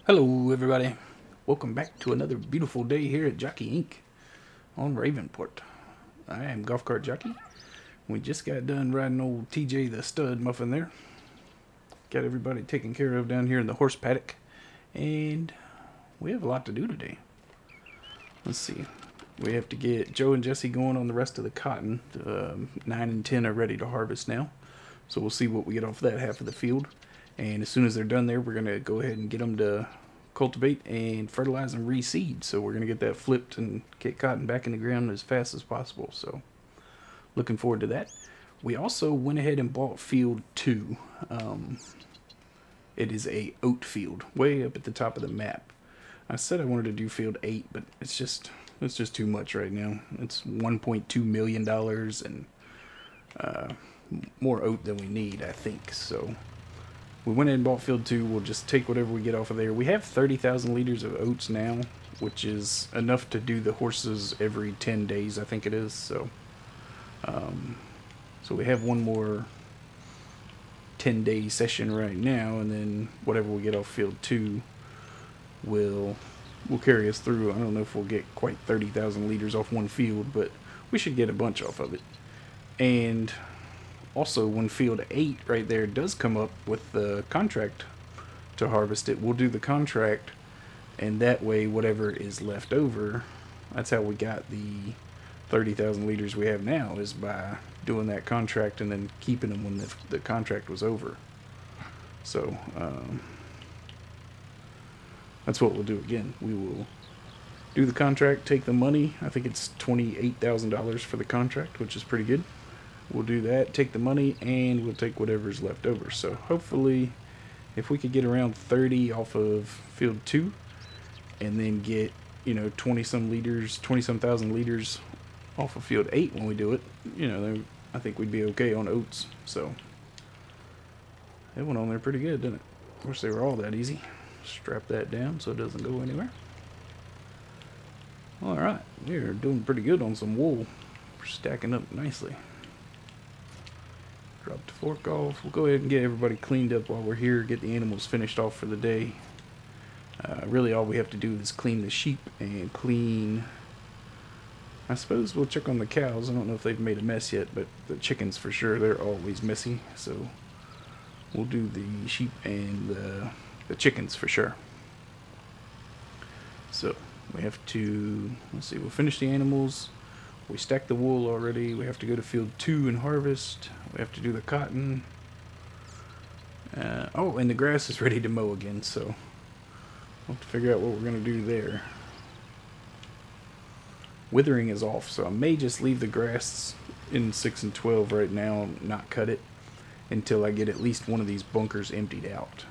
Hello everybody, welcome back to another beautiful day here at Jockey Inc. on Ravenport. I am Golf Cart Jockey. We just got done riding old TJ the stud muffin there. Got everybody taken care of down here in the horse paddock. And we have a lot to do today. Let's see. We have to get Joe and Jesse going on the rest of the cotton. 9 and 10 are ready to harvest now. So we'll see what we get off that half of the field. And as soon as they're done there, we're going to go ahead and get them to cultivate and fertilize and reseed. So we're going to get that flipped and get cotton back in the ground as fast as possible. So looking forward to that. We also went ahead and bought field 2. It is a oat field way up at the top of the map. I said I wanted to do field 8, but it's just too much right now. It's $1.2 million and more oat than we need, I think. So we went in and bought field 2. We'll just take whatever we get off of there. We have 30,000 liters of oats now, which is enough to do the horses every 10 days, I think it is. So so we have one more 10-day session right now, and then whatever we get off field 2 will carry us through. I don't know if we'll get quite 30,000 liters off one field, but we should get a bunch off of it. And also, when field 8 right there does come up with the contract to harvest it, we'll do the contract, and that way whatever is left over, that's how we got the 30,000 liters we have now, is by doing that contract and then keeping them when the contract was over. So that's what we'll do again. We will do the contract, take the money. I think it's $28,000 for the contract, which is pretty good. We'll do that, take the money, and we'll take whatever's left over. So hopefully, if we could get around 30 off of field 2, and then get, 20-some thousand liters off of field 8 when we do it, then I think we'd be okay on oats. So it went on there pretty good, didn't it? Of course, they were all that easy. Strap that down so it doesn't go anywhere. All right, we're doing pretty good on some wool. We're stacking up nicely. Drop the fork off. We'll go ahead and get everybody cleaned up while we're here, get the animals finished off for the day. Really all we have to do is clean the sheep and clean... I suppose we'll check on the cows. I don't know if they've made a mess yet, but the chickens for sure, they're always messy. So we'll do the sheep and the chickens for sure. So we have to, let's see, we'll finish the animals. We stacked the wool already. We have to go to field 2 and harvest. We have to do the cotton. Oh, and the grass is ready to mow again, so we'll have to figure out what we're going to do there. Withering is off, so I may just leave the grass in 6 and 12 right now and not cut it until I get at least one of these bunkers emptied out.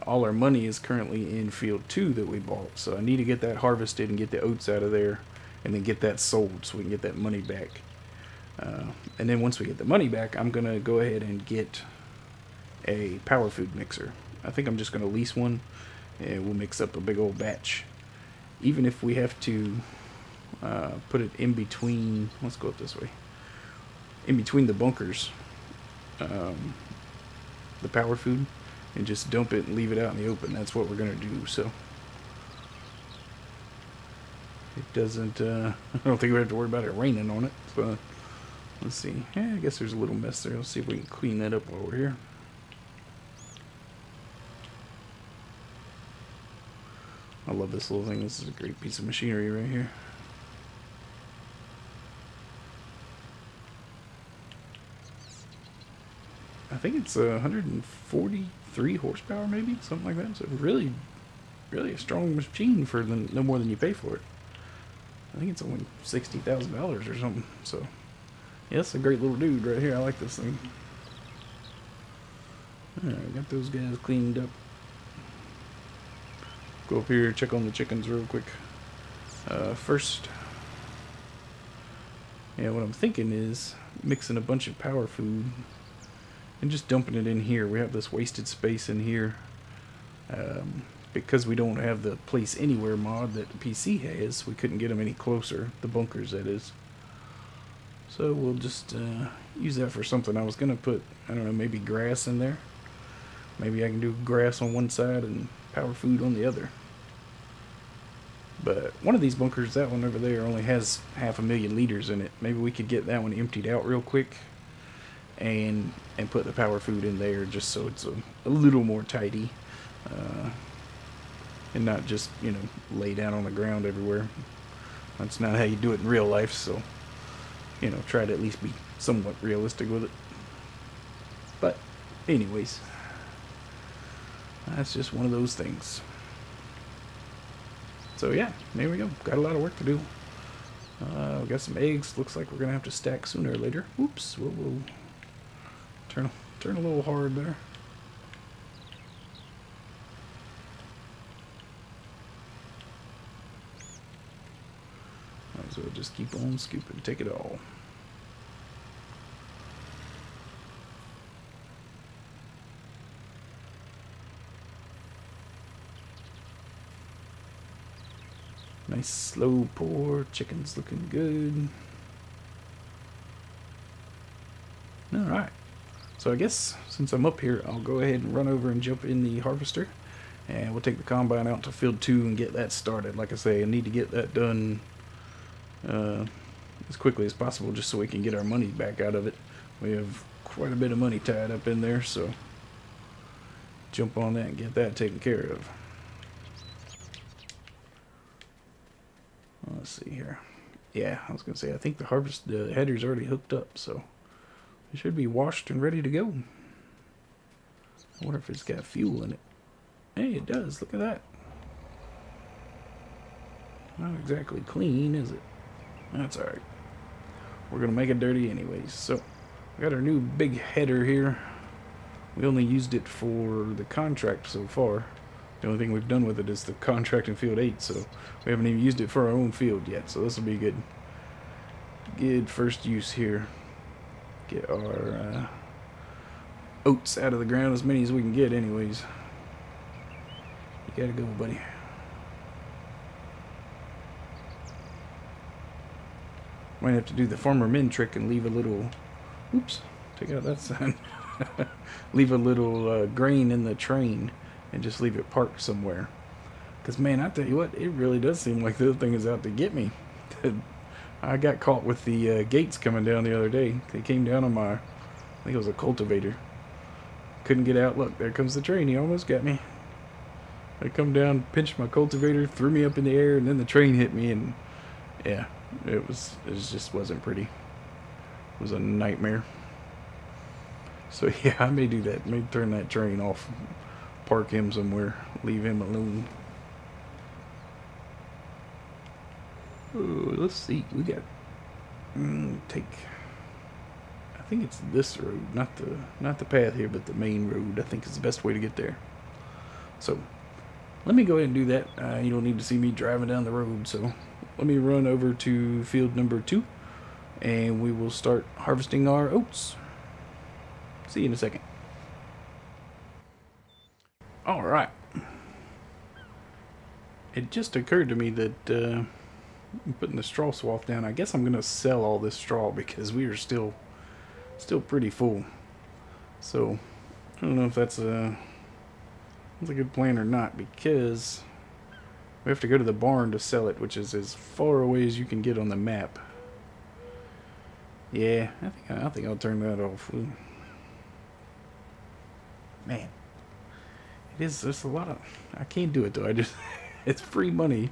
All our money is currently in field 2 that we bought, so I need to get that harvested and get the oats out of there, and then get that sold so we can get that money back. And then once we get the money back, I'm going to go ahead and get a power food mixer. I think I'm just going to lease one, and we'll mix up a big old batch. Even if we have to put it in between, let's go up this way, in between the bunkers, the power food, and just dump it and leave it out in the open. That's what we're going to do. So it doesn't, I don't think we have to worry about it raining on it. So let's see. Yeah, I guess there's a little mess there. Let's see if we can clean that up while we're here. I love this little thing. This is a great piece of machinery right here. I think it's 143 horsepower, maybe, something like that. So really a strong machine for no more than you pay for it. I think it's only $60,000 or something. So yeah, it's a great little dude right here. I like this thing. Alright, got those guys cleaned up. Go up here, check on the chickens real quick. First, yeah, what I'm thinking is mixing a bunch of power food and just dumping it in here. We have this wasted space in here. Because we don't have the place anywhere mod that the PC has, we couldn't get them any closer, the bunkers that is. So we'll just use that for something. I was going to put, I don't know, maybe grass in there. Maybe I can do grass on one side and power food on the other. But one of these bunkers, that one over there, only has 500,000 liters in it. Maybe we could get that one emptied out real quick and put the power food in there just so it's a little more tidy. And not just, you know, lay down on the ground everywhere. That's not how you do it in real life, so, you know, try to at least be somewhat realistic with it. But, anyways, that's just one of those things. So yeah, there we go. Got a lot of work to do. We got some eggs. Looks like we're gonna have to stack sooner or later. Oops, whoa. Turn a little hard there. Might as well just keep on scooping. Take it all. Nice slow pour. Chicken's looking good. Alright. So I guess since I'm up here, I'll go ahead and run over and jump in the harvester. And we'll take the combine out to field 2 and get that started. Like I say, I need to get that done as quickly as possible just so we can get our money back out of it. We have quite a bit of money tied up in there, so jump on that and get that taken care of. Let's see here. Yeah, I was gonna say I think the header's already hooked up, so it should be washed and ready to go. I wonder if it's got fuel in it. Hey, it does. Look at that. Not exactly clean, is it? That's alright. We're gonna make it dirty anyways. So we got our new big header here. We only used it for the contract so far. The only thing we've done with it is the contract in field 8, so we haven't even used it for our own field yet. So this will be good first use here. Get our oats out of the ground, as many as we can get anyways. You gotta go, buddy. Might have to do the farmer men trick and leave a little, oops, take out that sign. Leave a little grain in the train and just leave it parked somewhere. Because man, I tell you what, it really does seem like the other thing is out to get me. I got caught with the gates coming down the other day. They came down on my, I think it was a cultivator. Couldn't get out. Look, there comes the train. He almost got me. They come down, pinched my cultivator, threw me up in the air, and then the train hit me, and yeah, it just wasn't pretty. It was a nightmare. So yeah, I may do that. May turn that train off, park him somewhere, leave him alone. Oh, let's see. We got take. I think it's this road, not the path here, but the main road. I think is the best way to get there. So let me go ahead and do that. You don't need to see me driving down the road. So let me run over to field number 2, and we will start harvesting our oats. See you in a second. All right. It just occurred to me that I'm putting the straw swath down. I guess I'm gonna sell all this straw because we are still pretty full. So I don't know if that's a good plan or not, because we have to go to the barn to sell it, which is as far away as you can get on the map. Yeah, I think I'll turn that off. Ooh. Man, there's a lot of, I can't do it though. It's free money,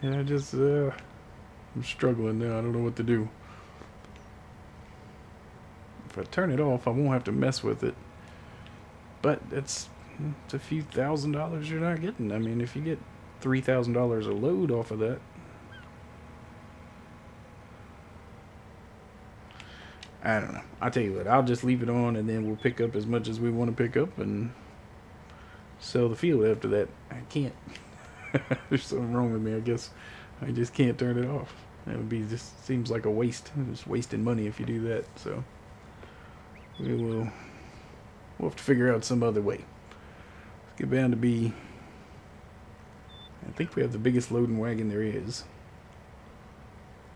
and I'm struggling now. I don't know what to do. If I turn it off, I won't have to mess with it. But it's a few $1,000s you're not getting. I mean, if you get $3,000 a load off of that, I don't know. I'll tell you what, I'll just leave it on, and then we'll pick up as much as we want to pick up and sell the field after that. I can't. There's something wrong with me, I guess. I just can't turn it off. That would be, just seems like a waste. It's wasting money if you do that. So we'll have to figure out some other way. Let's get down to be, I think we have the biggest loading wagon there is.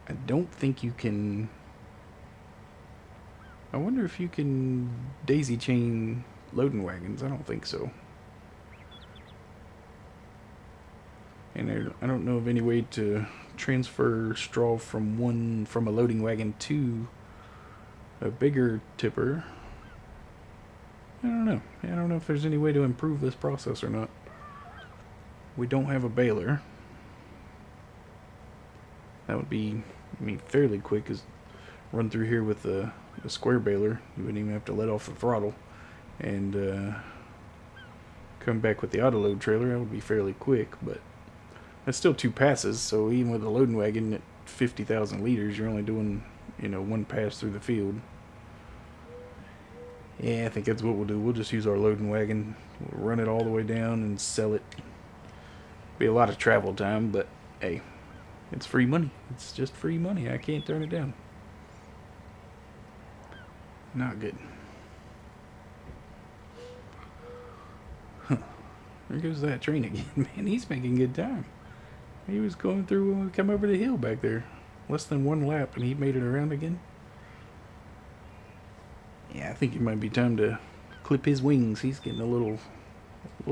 I don't think you can, I wonder if you can daisy chain loading wagons. I don't think so. And I don't know of any way to transfer straw from a loading wagon to a bigger tipper. I don't know. I don't know if there's any way to improve this process or not. We don't have a baler. That would be, I mean, fairly quick. Is run through here with a square baler. You wouldn't even have to let off the throttle, and come back with the auto load trailer. That would be fairly quick, but that's still 2 passes. So even with a loading wagon at 50,000 liters, you're only doing, you know, 1 pass through the field. Yeah, I think that's what we'll do. We'll just use our loading wagon. We'll run it all the way down and sell it. Be a lot of travel time, but hey, it's free money. It's just free money. I can't turn it down. Not good. Huh. There goes that train again. Man, he's making good time. He was going through when we come over the hill back there. Less than 1 lap and he made it around again. Yeah, I think it might be time to clip his wings. He's getting a little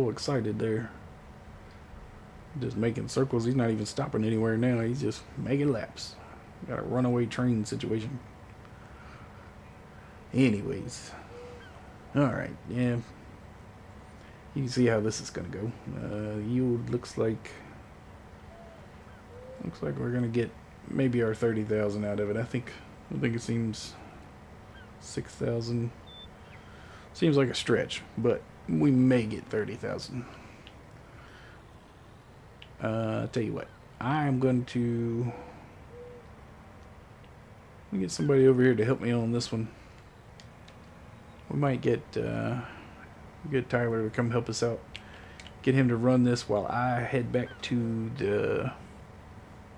excited there. Just making circles. He's not even stopping anywhere now. He's just making laps. Got a runaway train situation. Anyways. Alright, yeah. You can see how this is going to go. Yield looks like we're going to get maybe our 30,000 out of it. I think it seems 6,000 seems like a stretch, but we may get 30,000. Tell you what, I'm going to get somebody over here to help me on this one. We might get Tyler to come help us out. Get him to run this while I head back to the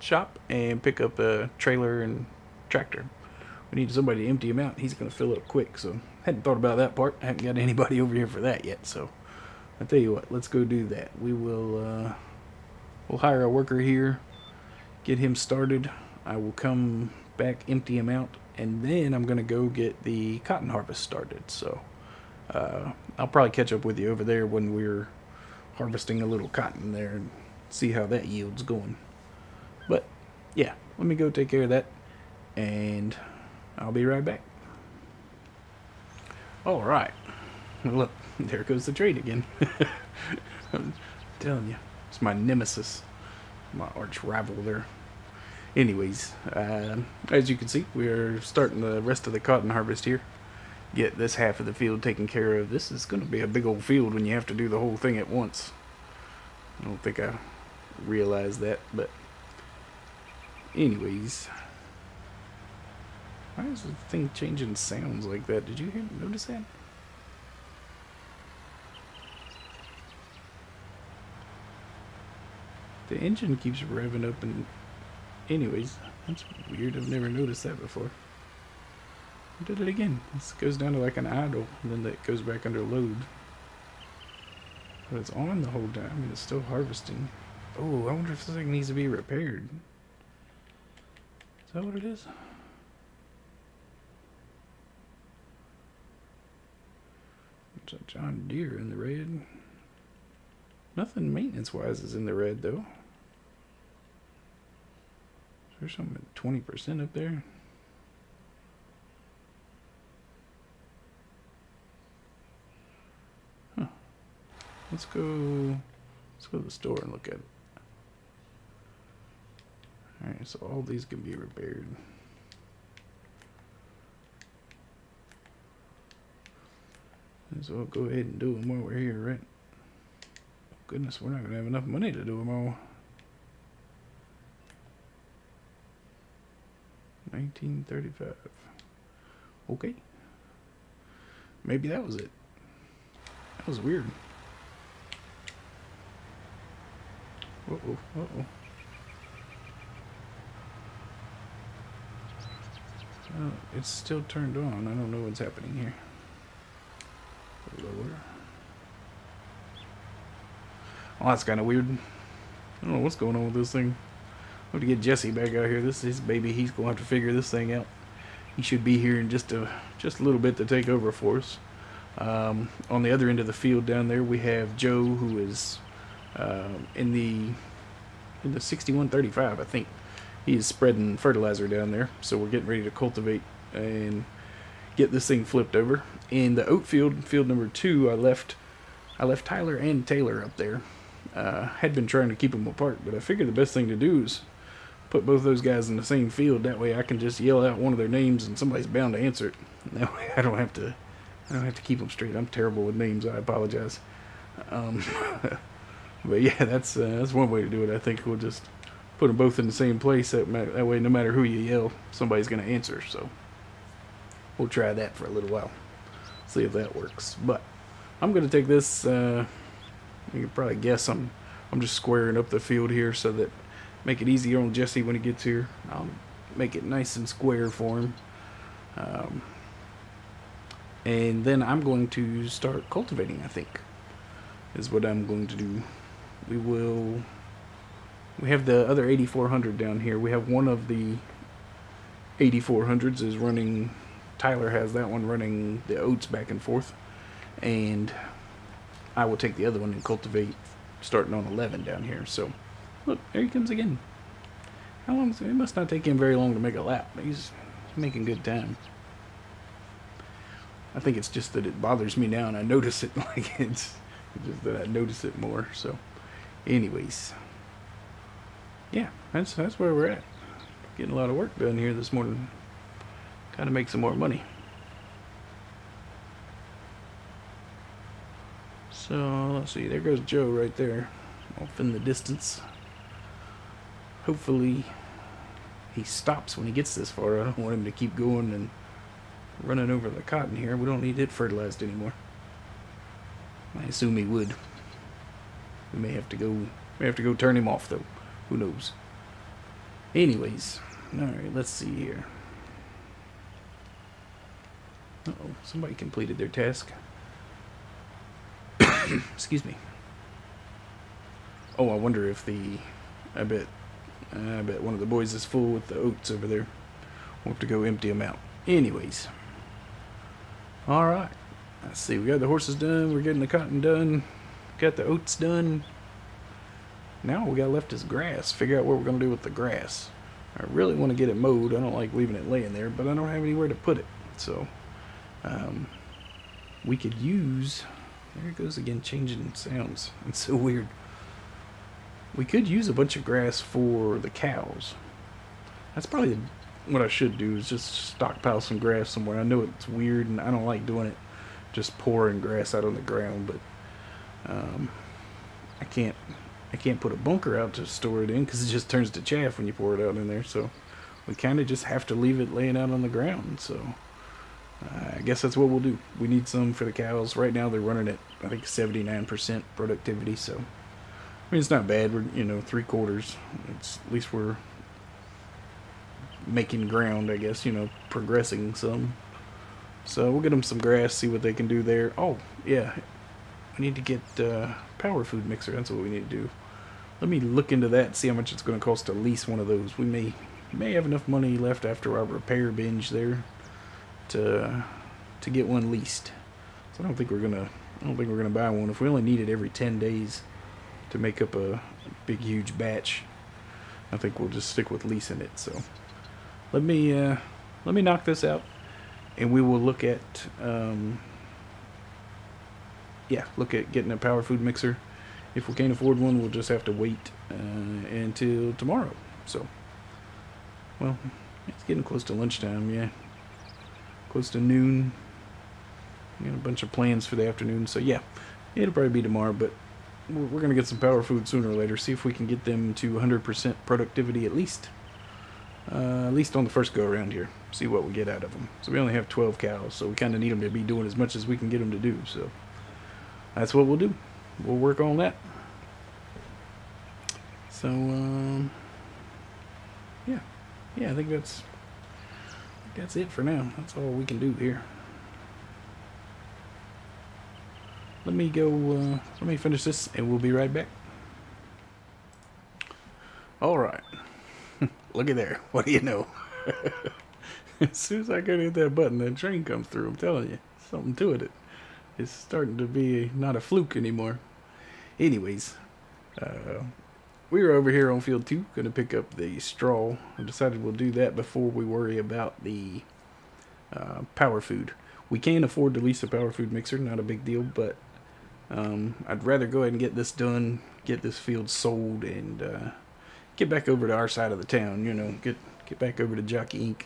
shop and pick up a trailer and tractor. We need somebody to empty him out. He's going to fill it up quick, so hadn't thought about that part. I haven't got anybody over here for that yet, so I'll tell you what, let's go do that. We will we'll hire a worker here, get him started. I will come back, empty him out, and then I'm going to go get the cotton harvest started. So I'll probably catch up with you over there when we're harvesting a little cotton there and see how that yield's going. But yeah, let me go take care of that, and I'll be right back. Alright. Look, there goes the train again. I'm telling you, it's my nemesis. My arch rival there. Anyways, as you can see, we're starting the rest of the cotton harvest here. Get this half of the field taken care of. This is going to be a big old field when you have to do the whole thing at once. I don't think I realized that, but anyways. Why is the thing changing sounds like that? Did you notice that? The engine keeps revving up, and anyways, that's weird. I've never noticed that before. I did it again. This goes down to like an idle, and then that goes back under load. But it's on the whole time, and it's still harvesting. Oh, I wonder if this thing needs to be repaired. Is that what it is? It's a John Deere in the red. Nothing maintenance-wise is in the red, though. Is there something at 20% up there? Huh. Let's go to the store and look at it. Alright, so all these can be repaired. So I'll go ahead and do them while we're here, right? Goodness, we're not going to have enough money to do them all. 1935. Okay. Maybe that was it. That was weird. Uh-oh, uh-oh. Oh, it's still turned on. I don't know what's happening here. Lower. Well, that's kind of weird. I don't know what's going on with this thing. I have to get Jesse back out here. This is his baby. He's going to have to figure this thing out. He should be here in just a little bit to take over for us. On the other end of the field down there, we have Joe, who is in the in the 6135, I think. He's spreading fertilizer down there, so we're getting ready to cultivate and get this thing flipped over. In the oat field, field number 2, I left Tyler and Taylor up there. Had been trying to keep them apart, but I figured the best thing to do is put both those guys in the same field. That way I can just yell out one of their names and somebody's bound to answer it. That way I don't have to keep them straight. I'm terrible with names. I apologize. But yeah, that's one way to do it. I think we'll just put them both in the same place. That way, no matter who you yell, somebody's going to answer. So we'll try that for a little while. See if that works. But I'm going to take this. You can probably guess I'm just squaring up the field here so that make it easier on Jesse when he gets here. I'll make it nice and square for him. And then I'm going to start cultivating, I think, is what I'm going to do. We have the other 8400 down here. We have one of the 8400s is running, Tyler has that one running the oats back and forth. And I will take the other one and cultivate starting on 11 down here. So, look, there he comes again. How long? It must not take him very long to make a lap. He's making good time. I think it's just that it bothers me now and I notice it. Like it's just that I notice it more. So, anyways, yeah, that's where we're at. Getting a lot of work done here this morning. Kind of make some more money. So let's see. There goes Joe right there, off in the distance. Hopefully, he stops when he gets this far. I don't want him to keep going and running over the cotton here. We don't need it fertilized anymore. I assume he would. We may have to go turn him off though. Who knows? Anyways, all right. Let's see here. Uh-oh, somebody completed their task. Excuse me. Oh, I wonder if I bet one of the boys is full with the oats over there. We'll have to go empty them out. Anyways. Alright. Let's see. We got the horses done. We're getting the cotton done. Got the oats done. Now all we got left is grass. Figure out what we're going to do with the grass. I really want to get it mowed. I don't like leaving it laying there, but I don't have anywhere to put it. So, we could use... There it goes again, changing sounds. It's so weird. We could use a bunch of grass for the cows. That's probably what I should do, is just stockpile some grass somewhere. I know it's weird and I don't like doing it, just pouring grass out on the ground, but I can't put a bunker out to store it in because it just turns to chaff when you pour it out in there. So we kind of just have to leave it laying out on the ground. So I guess that's what we'll do. We need some for the cows. Right now they're running at, I think, 79% productivity. So, I mean, it's not bad. We're, 3/4. It's, at least we're making ground, I guess, progressing some. So we'll get them some grass, see what they can do there. Oh, yeah. We need to get power food mixer. That's what we need to do. Let me look into that, see how much it's going to cost to lease one of those. We may have enough money left after our repair binge there to get one leased. So I don't think we're gonna buy one. If we only need it every 10 days to make up a big huge batch, I think we'll just stick with leasing it. So let me knock this out and we will look at getting a power food mixer. If we can't afford one, we'll just have to wait until tomorrow. So, well, it's getting close to lunchtime, yeah. Close to noon. We got a bunch of plans for the afternoon, so yeah, it'll probably be tomorrow, but we're going to get some power food sooner or later, see if we can get them to 100% productivity at least on the first go around here, see what we get out of them. So we only have 12 cows, so we kind of need them to be doing as much as we can get them to do, so that's what we'll do. We'll work on that. So, yeah, I think that's it for now. That's all we can do here. Let me go, let me finish this and we'll be right back. Alright. Look at there. What do you know? As soon as I go to hit that button, that train comes through. I'm telling you. Something to it. It's starting to be not a fluke anymore. Anyways, we were over here on field 2, going to pick up the straw. I decided we'll do that before we worry about the power food. We can afford to lease a power food mixer, not a big deal, but I'd rather go ahead and get this done, get this field sold, and get back over to our side of the town, you know, get back over to Jockey Inc.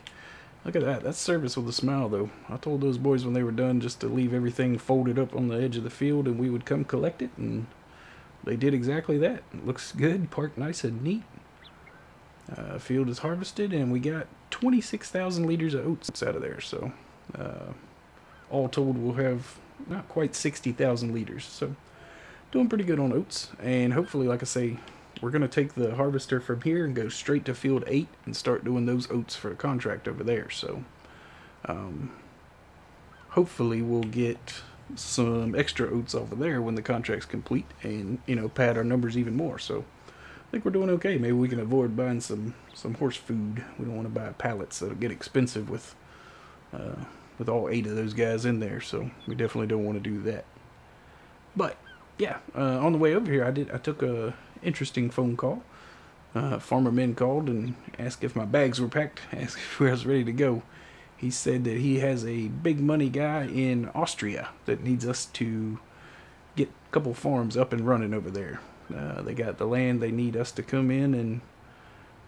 Look at that. That's service with a smile, though. I told those boys when they were done just to leave everything folded up on the edge of the field and we would come collect it, and they did exactly that. It looks good, parked nice and neat. Field is harvested, and we got 26,000 liters of oats out of there, so all told we'll have not quite 60,000 liters, so doing pretty good on oats. And hopefully, like I say, we're going to take the harvester from here and go straight to field 8 and start doing those oats for a contract over there. So hopefully we'll get some extra oats over there when the contract's complete, and, you know, pad our numbers even more. So I think we're doing okay. Maybe we can avoid buying some horse food. We don't want to buy pallets that'll get expensive with all 8 of those guys in there, so we definitely don't want to do that. But yeah, on the way over here, I took a interesting phone call. Farmer Men called and asked if my bags were packed, asked if I was ready to go. He said that he has a big money guy in Austria that needs us to get a couple farms up and running over there. They got the land, they need us to come in and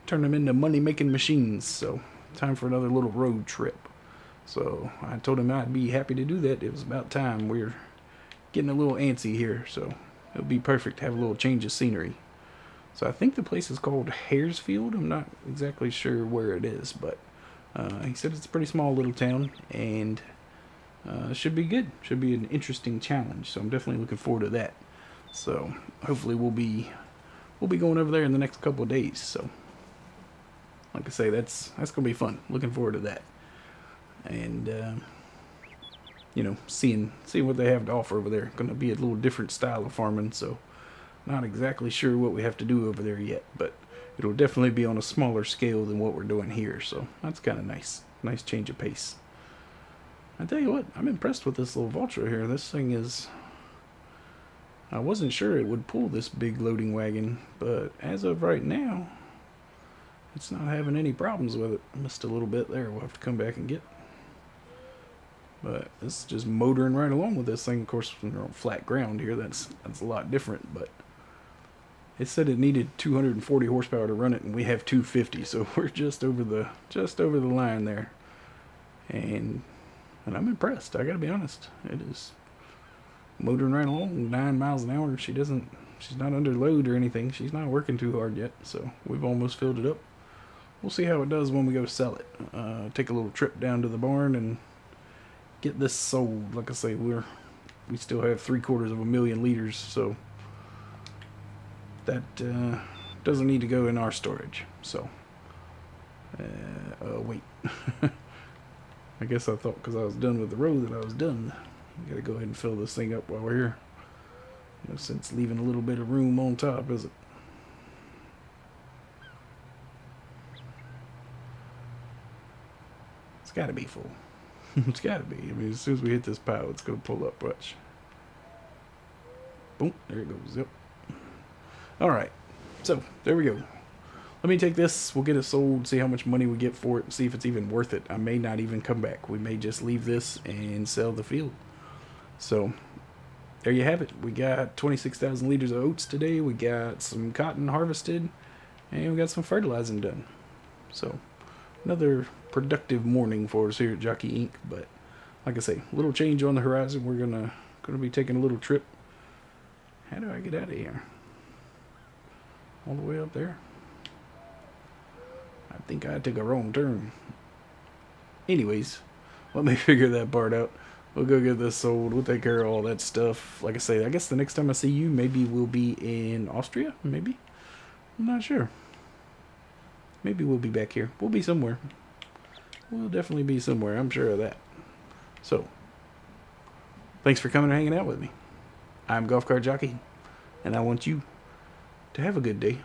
turn them into money-making machines, so time for another little road trip. So I told him I'd be happy to do that. It was about time. We're getting a little antsy here, so it'll be perfect to have a little change of scenery. So I think the place is called Haresfield. I'm not exactly sure where it is, but he said it's a pretty small little town, and should be good. Should be an interesting challenge, so I'm definitely looking forward to that. So hopefully we'll be going over there in the next couple of days. So like I say, that's gonna be fun. Looking forward to that, and you know, seeing what they have to offer over there. Going to be a little different style of farming, so not exactly sure what we have to do over there yet, but it'll definitely be on a smaller scale than what we're doing here, so that's kind of nice. Nice change of pace. I tell you what, I'm impressed with this little Vulture here. This thing is... I wasn't sure it would pull this big loading wagon, but as of right now, it's not having any problems with it. I missed a little bit there. We'll have to come back and get. But it's just motoring right along with this thing. Of course, when you're on flat ground here, that's a lot different. But it said it needed 240 horsepower to run it, and we have 250, so we're just over the line there. And I'm impressed. I gotta be honest. It is motoring right along, 9 miles an hour. She's not under load or anything. She's not working too hard yet, so we've almost filled it up. We'll see how it does when we go sell it. Take a little trip down to the barn and get this sold. Like I say, we still have 3/4 liters, so that doesn't need to go in our storage. So wait. I guess I thought because I was done with the road that I was done. Gotta go ahead and fill this thing up while we're here. No sense leaving a little bit of room on top, is it? It's gotta be full. It's gotta be. I mean, as soon as we hit this pile, it's gonna pull up. Watch. Boom. There it goes. Yep. Alright. So, there we go. Let me take this. We'll get it sold, see how much money we get for it, and see if it's even worth it. I may not even come back. We may just leave this and sell the field. So, there you have it. We got 26,000 liters of oats today. We got some cotton harvested, and we got some fertilizing done. So, another productive morning for us here at Jockey Inc. But like I say, a little change on the horizon. We're gonna be taking a little trip. How do I get out of here? All the way up there? I think I took a wrong turn. Anyways, let me figure that part out. We'll go get this sold. We'll take care of all that stuff. Like I say, I guess the next time I see you, maybe we'll be in Austria. Maybe? I'm not sure. Maybe we'll be back here. We'll be somewhere. We'll definitely be somewhere. I'm sure of that. So, thanks for coming and hanging out with me. I'm Golf Cart Jockey, and I want you to have a good day.